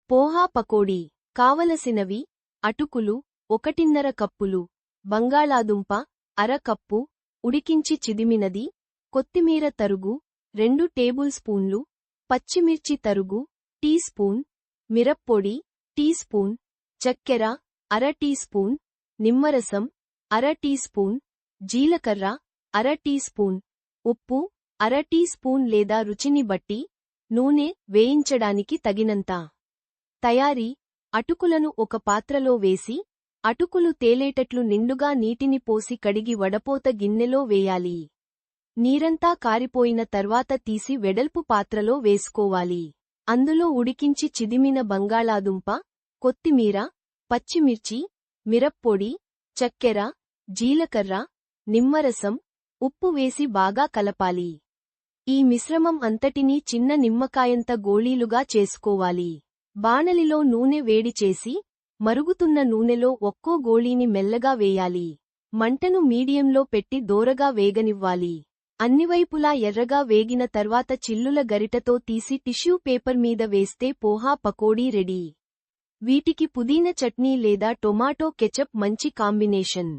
పోహా పకోడీ కావలసినవి అటుకులు 1½ కప్పులు, బంగాళాదుంప అర కప్పు, ఉడికించి చిదిమినది, కొత్తిమీర తరుగు 2 టేబుల్ స్పూన్లు, పచ్చిమిర్చి తరుగు టీ స్పూన్, మిరప్పొడి టీ స్పూన్, చక్కెర అర టీ స్పూన్, నిమ్మరసం అర టీ స్పూన్, జీలకర్ర అర టీ స్పూన్, ఉప్పు అర టీ స్పూన్ లేదా రుచిని బట్టి, నూనె వేయించడానికి తగినంత. తయారీ: అటుకులను ఒక పాత్రలో వేసి, అటుకులు తేలేటట్లు నిండుగా నీటిని పోసి కడిగి వడపోత గిన్నెలో వేయాలి. నీరంతా కారిపోయిన తర్వాత తీసి వెడల్పు పాత్రలో వేసుకోవాలి. అందులో ఉడికించి చిదిమిన బంగాళాదుంప, కొత్తిమీర, పచ్చిమిర్చి, మిరప్పొడి, చక్కెర, జీలకర్ర, నిమ్మరసం, ఉప్పు వేసి బాగా కలపాలి. ఈ మిశ్రమం అంతటినీ చిన్న నిమ్మకాయంత గోళీలుగా చేసుకోవాలి. బాణలిలో నూనె వేడి చేసి, మరుగుతున్న నూనెలో ఒక్కో గోళీని మెల్లగా వేయాలి. మంటను మీడియంలో పెట్టి దోరగా వేగనివ్వాలి. అన్నివైపులా ఎర్రగా వేగిన తర్వాత చిల్లుల గరిటతో తీసి టిష్యూ పేపర్ మీద వేస్తే పోహా పకోడీ రెడీ. వీటికి పుదీనా చట్నీ లేదా టొమాటో కెచప్ మంచి కాంబినేషన్.